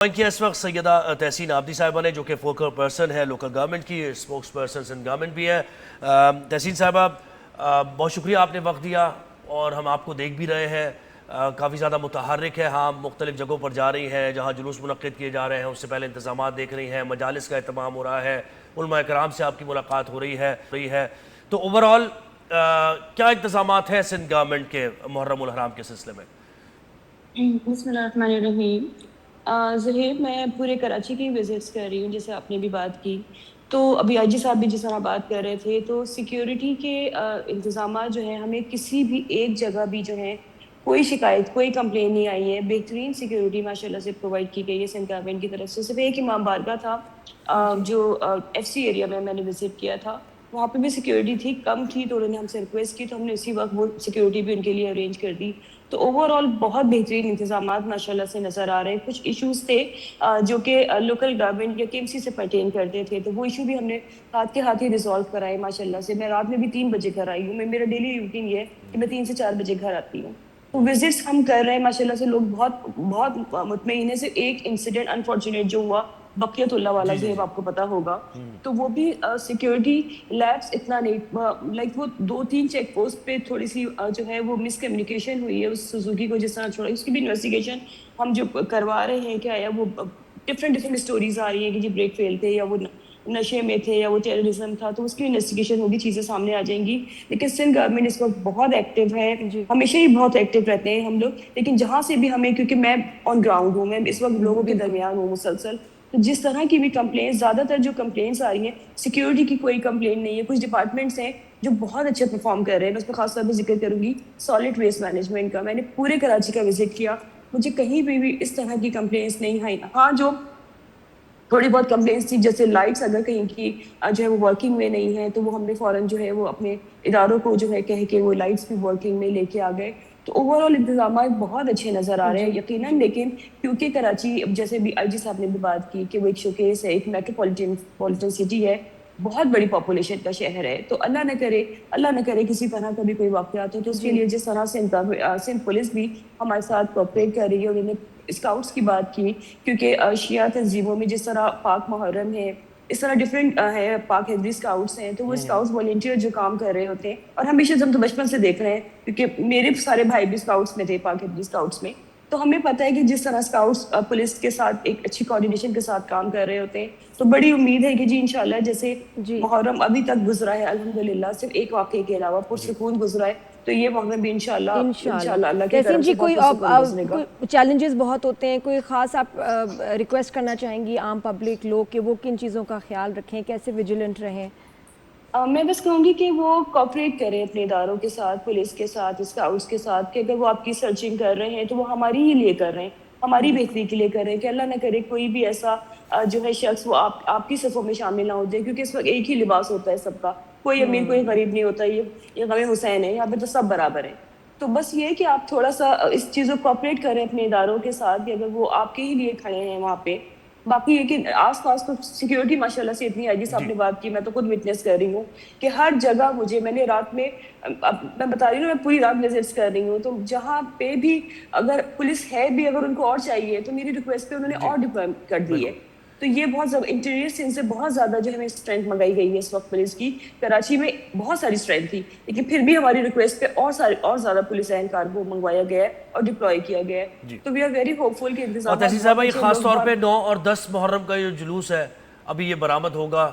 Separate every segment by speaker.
Speaker 1: کی اس وقت سیدہ تحسین عابدی صاحبہ نے جو کہ فوکل پرسن ہے لوکل گورنمنٹ کی، اسپوکس پرسن سندھ گورنمنٹ بھی ہے۔ تحسین صاحبہ بہت شکریہ آپ نے وقت دیا، اور ہم آپ کو دیکھ بھی رہے ہیں، کافی زیادہ متحرک ہے، ہاں مختلف جگہوں پر جا رہی ہیں جہاں جلوس منعقد کیے جا رہے ہیں، اس سے پہلے انتظامات دیکھ رہی ہیں، مجالس کا اہتمام ہو رہا ہے، علماء کرام سے آپ کی ملاقات ہو رہی ہے۔ تو اوورآل کیا انتظامات ہیں سندھ گورنمنٹ کے محرم الحرام کے سلسلے میں؟
Speaker 2: بسم اللہ الرحمن الرحیم۔ ظہیر، میں پورے کراچی کی وزٹس کر رہی ہوں جیسے آپ نے بھی بات کی، تو ابھی آئی جی صاحب بھی جس طرح بات کر رہے تھے، تو سیکیورٹی کے انتظامات جو ہیں، ہمیں کسی بھی ایک جگہ بھی جو ہے کوئی شکایت کوئی کمپلین نہیں آئی ہے، بہترین سیکیورٹی ماشاء اللہ سے پرووائڈ کی گئی ہے سندھ گورنمنٹ کی طرف سے۔ صرف ایک امام بارگاہ تھا جو ایف سی ایریا میں نے وزٹ کیا تھا، وہاں پہ بھی سیکیورٹی تھی، کم تھی، تو انہوں نے ہم سے ریکویسٹ کی تو ہم نے اسی وقت وہ سیکیورٹی بھی ان کے لیے ارینج کر دی۔ تو اوور آل بہت بہترین انتظامات ماشاءاللہ سے نظر آ رہے ہیں۔ کچھ ایشوز تھے جو کہ لوکل گورنمنٹ یا کے ایم سی سے پرٹین کرتے تھے، تو وہ ایشو بھی ہم نے ہاتھ کے ہاتھ ہی ریزالو کرائے ماشاءاللہ سے۔ میں رات میں بھی 3 بجے گھر آئی ہوں، میرا ڈیلی روٹین یہ ہے کہ میں 3 سے 4 بجے گھر آتی ہوں۔ تو وزٹس ہم کر رہے ہیں ماشاءاللہ سے، لوگ بہت مطمئن ہے۔ صرف ایک انسیڈنٹ انفارچونیٹ جو ہوا بقیت اللہ والا، زہیب آپ کو پتا ہوگا، تو وہ بھی سیکیورٹی لیبس اتنا نہیں، لائک وہ 2-3 چیک پوسٹ پہ تھوڑی سی جو ہے وہ مس کمیونیکیشن ہوئی ہے، اس سوزوکی کو جس طرح چھوڑا، اس کی بھی انویسٹیگیشن ہم جو کروا رہے ہیں کیا ہے، وہ ڈفرینٹ اسٹوریز آ رہی ہیں کہ جی بریک فیل تھے یا وہ نشے میں تھے یا وہ ٹیررزم تھا، تو اس کی انویسٹیگیشن ہوگی، چیزیں سامنے آ جائیں گی۔ لیکن سندھ گورنمنٹ اس وقت بہت ایکٹیو ہے، ہمیشہ ہی بہت ایکٹیو رہتے ہیں ہم لوگ، لیکن جہاں سے بھی ہمیں، کیونکہ میں آن گراؤنڈ ہوں، میں اس وقت لوگوں کے درمیان ہوں مسلسل، تو جس طرح کی بھی کمپلینس، زیادہ تر جو کمپلینس آ رہی ہیں سیکیورٹی کی کوئی کمپلین نہیں ہے۔ کچھ ڈپارٹمنٹس ہیں جو بہت اچھے پرفارم کر رہے ہیں، میں اس پہ خاص طور پہ ذکر کروں گی سالڈ ویسٹ مینجمنٹ کا۔ میں نے پورے کراچی کا وزٹ کیا، مجھے کہیں بھی اس طرح کی کمپلینس نہیں آئی۔ ہاں جو تھوڑی بہت کمپلینس تھی، جیسے لائٹس اگر کہیں کی جو ہے وہ ورکنگ میں نہیں ہے، تو وہ ہم نے فوراً جو ہے وہ اپنے اداروں کو جو ہے کہہ کے وہ لائٹس بھی ورکنگ میں لے کے آ گئے۔ تو اوور آل انتظامات بہت اچھے نظر آ رہے ہیں یقیناً، لیکن کیونکہ کراچی جیسے بھی آئی جی صاحب نے بھی بات کی کہ وہ ایک شوکیس ہے، ایک میٹروپولیٹن سٹی ہے، بہت بڑی پاپولیشن کا شہر ہے، تو اللہ نہ کرے کسی طرح کا بھی کوئی واقعات ہو، تو اس کے لیے جس طرح سندھ پولیس بھی ہمارے ساتھ کوآپریٹ کر رہی ہے، انہوں نے اسکاؤٹس کی بات کی، کیونکہ شیعہ تنظیموں میں جس طرح پاک محرم ہے، اس طرح ڈفرینٹ ہے، پاک ہیدری اسکاؤٹس ہیں، تو وہ اسکاؤٹس والنٹیئر جو کام کر رہے ہوتے ہیں، اور ہمیشہ ہم تو بچپن سے دیکھ رہے ہیں کیونکہ میرے سارے بھائی بھی اسکاؤٹس میں تھے، پاک ہیدری اسکاؤٹس میں، تو ہمیں پتہ ہے کہ جس طرح اسکاؤٹس پولیس کے ساتھ ایک اچھی کوآرڈینیشن کے ساتھ کام کر رہے ہوتے ہیں، تو بڑی امید ہے کہ جی انشاءاللہ جیسے محرم ابھی تک گزرا ہے الحمدللہ صرف ایک واقعے کے علاوہ پرسکون گزرا ہے، تو یہ محرم بھی انشاءاللہ اللہ کی
Speaker 3: تحسین
Speaker 2: طرف
Speaker 3: جی،
Speaker 2: سے
Speaker 3: کوئی
Speaker 2: بہت پرسکون گزرے گا۔
Speaker 3: چیلنجز بہت ہوتے ہیں، کوئی خاص آپ ریکویسٹ کرنا چاہیں گی عام پبلک لوگ کہ وہ کن چیزوں کا خیال رکھیں، کیسے ویجیلنٹ رہیں؟
Speaker 2: میں بس کہوں گی کہ وہ کوآپریٹ کریں اپنے اداروں کے ساتھ، پولیس کے ساتھ، اسکاؤٹس کے ساتھ، کہ اگر وہ آپ کی سرچنگ کر رہے ہیں تو وہ ہماری ہی لیے کر رہے ہیں، ہماری بہتری کے لیے کر رہے ہیں، کہ اللہ نہ کرے کوئی بھی ایسا جو ہے شخص وہ آپ کی صفوں میں شامل نہ ہو جائے، کیونکہ اس وقت ایک ہی لباس ہوتا ہے سب کا، کوئی امیر کوئی غریب نہیں ہوتا، یہ غم حسین ہے، یہاں پہ تو سب برابر ہیں۔ تو بس یہ کہ آپ تھوڑا سا اس چیزوں کو کوآپریٹ کریں اپنے اداروں کے ساتھ، کہ اگر وہ آپ کے ہی لیے کھڑے ہیں وہاں پہ۔ باقی یہ کہ آس پاس تو سیکیورٹی ماشاءاللہ سے اتنی ہے، جس آپ نے بات کی، میں تو خود وٹنس کر رہی ہوں کہ ہر جگہ میں نے رات میں، میں بتا رہی ہوں، میں پوری رات وزٹس کر رہی ہوں، تو جہاں پہ بھی اگر پولیس ہے بھی، اگر ان کو اور چاہیے تو میری ریکویسٹ پہ انہوں نے اور ڈپلوائے کر دی ہے۔ تو یہ بہت زیادہ انٹیریئر سین سے بہت زیادہ جو ہمیں اسٹرینتھ منگائی گئی ہے اس وقت پولیس کی۔ کراچی میں بہت ساری اسٹرینتھ تھی، لیکن پھر بھی ہماری ریکویسٹ پہ اور زیادہ پولیس اہلکار کو منگوایا گیا ہے اور ڈپلوائے کیا گیا ہے، تو وی آر ویری ہوپ فل کہ
Speaker 1: اور
Speaker 2: انتظامات
Speaker 1: تحسین
Speaker 2: بہت
Speaker 1: صاحبہ، یہ
Speaker 2: اچھے،
Speaker 1: خاص
Speaker 2: لوگ
Speaker 1: طور پہ
Speaker 2: بہت
Speaker 1: 9 اور 10 محرم کا جو جلوس ہے ابھی یہ برآمد ہوگا،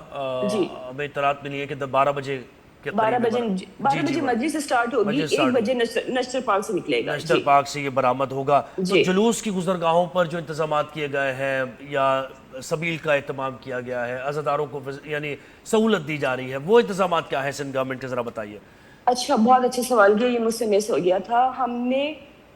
Speaker 2: جی
Speaker 1: ہمیں اطلاعات ملی ہے کہ 12 بجے کے
Speaker 2: 12
Speaker 1: قریب
Speaker 2: بجے
Speaker 1: جی
Speaker 2: 12 بجے مسجد سے سٹارٹ ہوگی،
Speaker 1: مسجد
Speaker 2: 1
Speaker 1: سٹارٹ
Speaker 2: بجے
Speaker 1: ہوگی،
Speaker 2: نشتر پارک سے نکلے گا۔
Speaker 1: نیشنل
Speaker 2: جی
Speaker 1: پارک سے یہ برآمد ہوگا۔ تو
Speaker 2: جی
Speaker 1: جلوس کی گزرگاہوں پر جو انتظامات کیے گئے ہیں یا سبیل کا اہتمام کیا گیا ہے، عزاداروں کو یعنی سہولت دی جا رہی ہے، وہ انتظامات کیا ہے سندھ گورنمنٹ کے، ذرا بتائیے۔
Speaker 2: اچھا، بہت اچھا سوال کیا، یہ مجھ سے مس ہو گیا تھا۔ ہم نے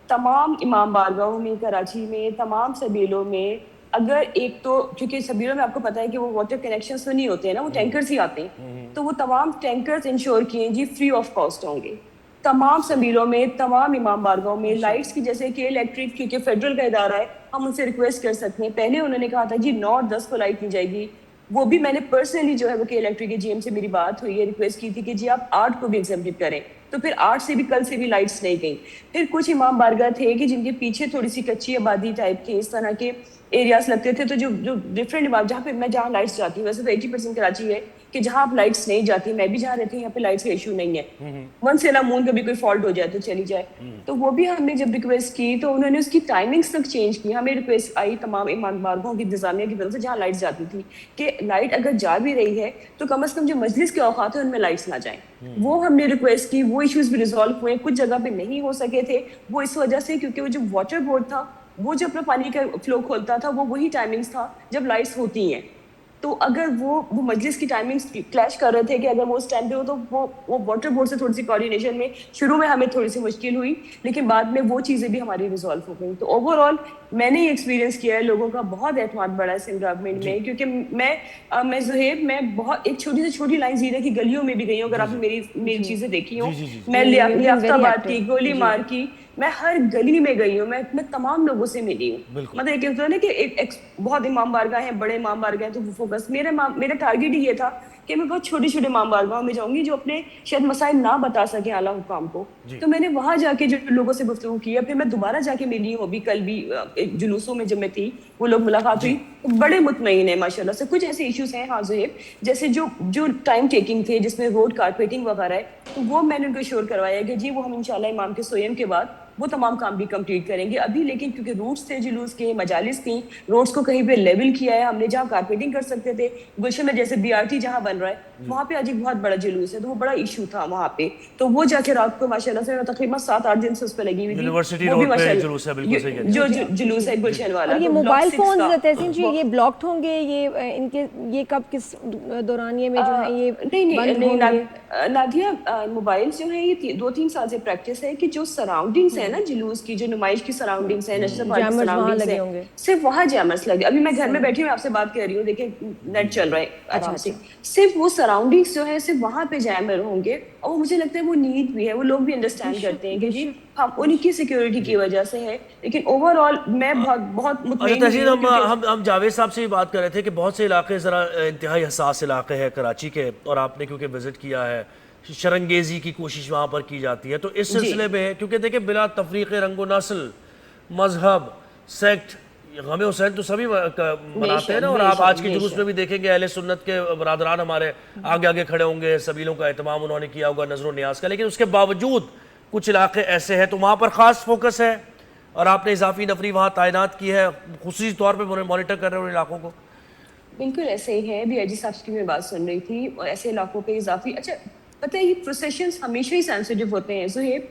Speaker 2: تمام امام بارگاہوں میں، کراچی میں، تمام سبیلوں میں، اگر ایک تو کیونکہ سبیلوں میں آپ کو پتہ ہے کہ وہ واٹر کنیکشنز تو نہیں ہوتے ہیں نا، وہ ٹینکرز ہی آتے ہیں، تو وہ تمام ٹینکرز انشور کیے جی فری آف کاسٹ ہوں گے تمام سبیلوں میں، تمام امام بارگاہوں میں۔ لائٹس کی جیسے کہ الیکٹرک، کیونکہ فیڈرل کا ادارہ ہے، ہم ان سے ریکویسٹ کر سکتے ہیں۔ پہلے انہوں نے کہا تھا جی 9 اور 10 کو لائٹ نہیں جائے گی، وہ بھی میں نے پرسنلی جو ہے وہ کہ الیکٹرک کے جی ایم سے میری بات ہوئی ہے، ریکویسٹ کی تھی کہ جی آپ 8 کو بھی ایگزمپٹ کریں، تو پھر 8 سے بھی کل سے بھی لائٹس نہیں گئیں۔ پھر کچھ امام بارگاہ تھے کہ جن کے پیچھے تھوڑی سی کچی آبادی ٹائپ کے اس طرح کے ایریاز لگتے تھے. تو جو ڈفرینٹ جہاں پہ میں جہاں لائٹس جاتی ہوں, ویسے تو 80% کراچی ہے کہ جہاں آپ لائٹس نہیں جاتی, میں بھی جہاں رہتی ہوں یہاں پہ لائٹس کا ایشو نہیں ہے, ونس ان اے مون کبھی کوئی فالٹ ہو جائے تو چلی جائے. تو وہ بھی ہم نے جب ریکویسٹ کی تو انہوں نے اس کی ٹائمنگس تک چینج کی. ہمیں ریکویسٹ آئی تمام امام بارگاہوں کی انتظامیہ کی طرف سے جہاں لائٹس جاتی تھی کہ لائٹ اگر جا بھی رہی ہے تو کم از کم جو مجلس کے اوقات ہیں ان میں لائٹس نہ جائیں. وہ ہم نے ریکویسٹ کی, وہ ایشوز بھی ریزالو ہوئے. کچھ جگہ پہ نہیں ہو سکے تھے, وہ اس وجہ سے کیونکہ وہ جو واٹر بورڈ تھا وہ جو اپنا پانی کا فلو کھولتا تھا وہ وہی ٹائمنگس تھا جب لائٹس ہوتی ہیں. تو اگر وہ مجلس کی ٹائمنگس کلیش کر رہے تھے کہ اگر وہ اس ٹائم پہ ہو تو وہ واٹر بورڈ سے تھوڑی سی کوآرڈینیشن میں شروع میں ہمیں تھوڑی سی مشکل ہوئی, لیکن بعد میں وہ چیزیں بھی ہماری ریزالو ہو گئی. تو اوور آل میں نے یہ ایکسپیرینس کیا ہے, لوگوں کا بہت اعتماد بڑھا ہے سندھ گورنمنٹ میں, کیونکہ میں زہیب میں بہت ایک چھوٹی سے چھوٹی لائن زیرہ کی گلیوں میں بھی گئی ہوں. اگر آپ نے میری چیزیں دیکھی ہوں, میں لیاقت آباد کی, گولی مار کی, میں ہر گلی میں گئی ہوں, میں تمام لوگوں سے ملی ہوں. مطلب ایک ہوتا ہے نا کہ ایک بہت امام بارگاہ ہیں, بڑے امام بارگاہ ہیں, تو وہ فوکس میرا ٹارگیٹ ہی یہ تھا کہ میں بہت چھوٹے چھوٹے امام بارگاہوں میں جاؤں گی جو اپنے شاید مسائل نہ بتا سکیں اعلیٰ حکام کو. تو میں نے وہاں جا کے جو لوگوں سے گفتگو کی, پھر میں دوبارہ جا کے ملی ہوں ابھی کل بھی جلوسوں میں جب میں تھی, وہ لوگ ملاقات ہوئی, بڑے مطمئن ہیں ماشاء اللہ سے. کچھ ایسے ایشوز ہیں ہاں زہیب, جیسے جو ٹائم ٹیکنگ تھے جس میں روڈ کارپیٹنگ وغیرہ ہے, تو وہ میں نے ان کو شیور کروایا کہ جی وہ ہم انشاءاللہ امام کے سوئم کے بعد وہ تمام کام بھی کمپلیٹ کریں گے. ابھی لیکن کیونکہ روٹس تھے جلوس کے, مجالس تھیں, روڈس کو کہیں پہ لیول کیا ہے ہم نے, جہاں کارپیٹنگ کر سکتے تھے گلشن میں جیسے BRT جہاں بن رہا ہے وہاں پہ آج ایک بہت بڑا جلوس ہے, تو وہ بڑا ایشو تھا وہاں پہ. تو وہ جا کے رات کو ماشاءاللہ سے تقریباً 7-8 دن سے اس پہ لگی ہوئی تھی.
Speaker 1: یونیورسٹی
Speaker 2: وہ بھی
Speaker 1: روڈ پہ
Speaker 2: ماشاءاللہ
Speaker 1: جلوس ہے, بالکل صحیح کہتے
Speaker 2: جو
Speaker 1: ہیں.
Speaker 2: جلوس ہے گلشن والا.
Speaker 3: اور یہ
Speaker 2: تو
Speaker 3: موبائل
Speaker 2: بلاک 6
Speaker 3: فونز
Speaker 2: کا
Speaker 3: تحسین جی یہ بلاکڈ ہوں گے, یہ ان کے یہ کب کس دورانیے میں جو ہے یہ بند ہوں گے؟
Speaker 2: نادیہ موبائلز جو ہیں یہ 2-3 سال سے پریکٹس ہے کہ جو سراؤنڈنگس ہیں نا جلوس کی, جو نمائش کی سراؤنڈنگس ہیں, نشر پارک کی سراؤنڈنگس ہیں, صرف وہاں جیمرس لگے. ابھی میں گھر میں بیٹھی ہوں آپ سے بات کر رہی ہوں, دیکھیں نیٹ چل رہا ہے آرام سے, صرف وہ سراؤنڈنگس جو ہے صرف وہاں پہ جیمر ہوں گے. اور وہ مجھے لگتا ہے وہ نیڈ بھی ہے, وہ لوگ بھی انڈرسٹینڈ کرتے ہیں کہ جی ہم ان کی سیکیورٹی کی وجہ سے ہے. لیکن اوور آل میں بہت مطمئن ہوں.
Speaker 1: ہم جاوید صاحب سے بھی بات کر رہے تھے کہ بہت سے علاقے ذرا انتہائی حساس علاقے ہیں کراچی کے, اور آپ نے کیونکہ وزٹ کیا ہے, شرنگیزی کی کوشش وہاں پر کی جاتی ہے. تو اس سلسلے میں کیونکہ دیکھیں بلا تفریق رنگ و نسل, مذہب, سیکٹ, غم حسین تو سبھی مناتے ہیں نا, اور آپ آج کے جلوس میں بھی دیکھیں گے اہل سنت کے برادران ہمارے آگے آگے کھڑے ہوں گے, سبیلوں کا اہتمام انہوں نے کیا ہوگا, نظر و نیاز کا. لیکن اس کے باوجود کچھ علاقے ایسے ہیں تو وہاں پر خاص فوکس ہے, اور آپ نے اضافی نفری وہاں تعینات کی ہے, خصوصی طور پہ مانیٹر کر رہے ہیں ان علاقوں کو.
Speaker 2: بالکل ایسے ہی ہے. ابھی ایجی صاحب کی میں بات سن رہی تھی, اور ایسے علاقوں پہ اضافی, اچھا پتہ ہے یہ پروسیشنز ہمیشہ ہی سینسیٹیو ہوتے ہیں زہیب.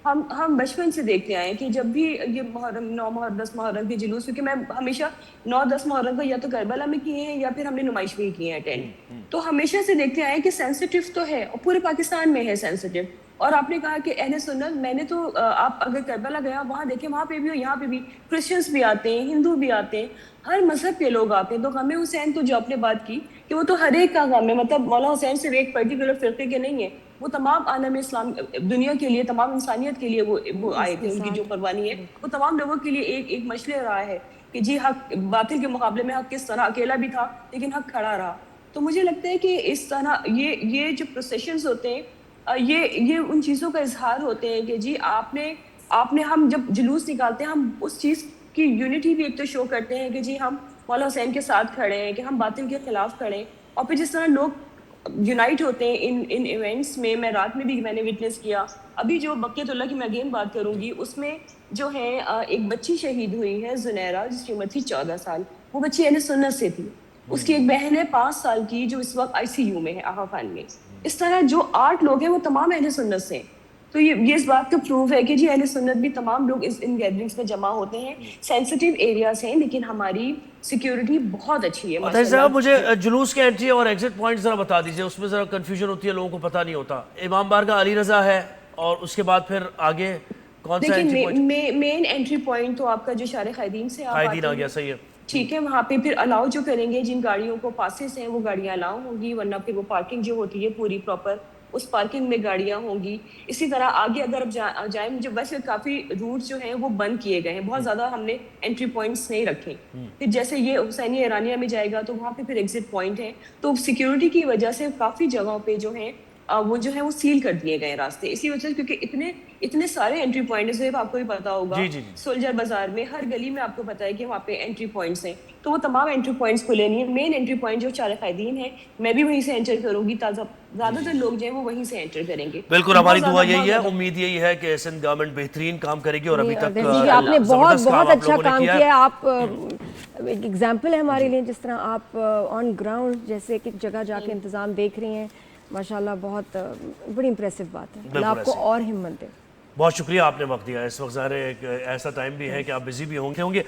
Speaker 2: ہم بچپن سے دیکھتے آئے ہیں کہ جب بھی یہ محرم 9 محرم 10 محرم کے جلوس, کیونکہ میں ہمیشہ 9-10 محرم کا یا تو کربلا میں کیے ہیں یا پھر ہم نے نمائش میں ہی کیے ہیں اٹینڈ, تو ہمیشہ سے دیکھتے آئے ہیں کہ سینسیٹیو تو ہے, اور پورے پاکستان میں ہے سینسیٹیو. اور آپ نے کہا کہ اہل سنت, میں نے تو آپ اگر کربلا گیا وہاں دیکھیں, وہاں پہ بھی ہو یہاں پہ بھی کرسچنس بھی آتے ہیں, ہندو بھی آتے ہیں, ہر مذہب کے لوگ آتے ہیں. تو غم حسین تو جو آپ نے بات کی کہ وہ تو ہر ایک کا غم ہے, مطلب مولا حسین صرف ایک پرٹیکولر فرقے کے نہیں ہیں, وہ تمام عالم اسلام دنیا کے لیے, تمام انسانیت کے لیے وہ آئے تھے. ان کی جو قربانی ہے وہ تمام لوگوں کے لیے ایک مشعل رہا ہے کہ جی حق باطل کے مقابلے میں حق کس طرح اکیلا بھی تھا لیکن حق کھڑا رہا. تو مجھے لگتا ہے کہ اس طرح یہ جو پروسیشنز ہوتے ہیں یہ ان چیزوں کا اظہار ہوتے ہیں کہ جی آپ نے ہم جب جلوس نکالتے ہیں ہم اس چیز کی یونٹی بھی ایک تو شو کرتے ہیں کہ جی ہم مولا حسین کے ساتھ کھڑے ہیں, کہ ہم باطل کے خلاف کھڑے ہیں. اور پھر جس طرح لوگ یونائٹ ہوتے ہیں ان ایونٹس میں رات میں بھی میں نے وٹنس کیا. ابھی جو بقیت اللہ کی میں اگین بات کروں گی, اس میں جو ہے ایک بچی شہید ہوئی ہے زنیرہ, جس کی عمر تھی 14 سال. وہ بچی اہل سنت سے تھی. اس کی ایک بہن ہے 5 سال کی جو اس وقت ICU میں ہے, آغا خان میں. اس طرح جو 8 لوگ ہیں وہ تمام اہل سنت سے ہیں. تو یہ اس بات کا پروف ہے کہ جی اہل سنت بھی تمام لوگ ان گیدرنگز میں جمع ہوتے ہیں. سینسیٹیو ایریاز ہیں لیکن ہماری سیکیورٹی بہت اچھی ہے
Speaker 1: ماشاءاللہ. صاحب مجھے جلوس کے انٹری اور ایگزٹ پوائنٹ ذرا بتا دیجئے, اس میں ذرا کنفیوژن ہوتی ہے, لوگوں کو پتہ نہیں ہوتا. امام بارگاہ علی رضا ہے, اور اس کے بعد پھر آگے کون سا انٹری پوائنٹ؟
Speaker 2: مین انٹری پوائنٹ تو آپ کا جو شارع قائدین سے
Speaker 1: قائدین آ گیا, صحیح ہے,
Speaker 2: ٹھیک ہے. وہاں پہ پھر الاؤ جو کریں گے جن گاڑیوں کو پاسز ہیں وہ گاڑیاں الاؤ ہوں گی, ورنہ پھر وہ پارکنگ جو ہوتی ہے پوری پراپر اس پارکنگ میں گاڑیاں ہوں گی. اسی طرح آگے اگر اب جائیں, مجھے ویسے کافی روٹس جو ہیں وہ بند کیے گئے ہیں, بہت زیادہ ہم نے انٹری پوائنٹس نہیں رکھے. پھر جیسے یہ حسینیہ ایرانیہ میں جائے گا تو وہاں پہ پھر ایگزٹ پوائنٹ ہے. تو سیکیورٹی کی وجہ سے کافی جگہوں پہ جو ہیں وہ جو ہے وہ سیل کر دیے گئے راستے اسی وجہ سے، کیونکہ اتنے سارے انٹری پوائنٹس ہیں، آپ کو بھی پتا ہوگا سولجر بازار میں ہر گلی میں آپ کو پتا ہے کہ وہاں پہ انٹری پوائنٹس ہیں، تو وہ تمام انٹری پوائنٹس کھلے نہیں ہیں. مین انٹری پوائنٹ جو چار قائدین ہیں میں بھی وہیں سے انٹر کروں گی، زیادہ تر لوگ جو ہیں وہ وہیں سے انٹر کریں گے.
Speaker 1: بالکل ہماری دعا یہی ہے، امید یہی ہے کہ سندھ گورنمنٹ بہترین کام کرے گی، اور ابھی تک
Speaker 3: آپ نے بہت اچھا کام کیا ہے. آپ ایک ایگزامپل ہے ہمارے لیے، جس طرح آپ آن گراؤنڈ جیسے کہ جگہ جا کے انتظام دیکھ رہی ہیں، ماشاءاللہ بہت بڑی امپریسو بات ہے. اللہ آپ کو اور ہمت دے.
Speaker 1: بہت شکریہ آپ نے وقت دیا. اس وقت ظاہر ہے ایک ایسا ٹائم بھی ہے کہ آپ بزی بھی ہوں گے.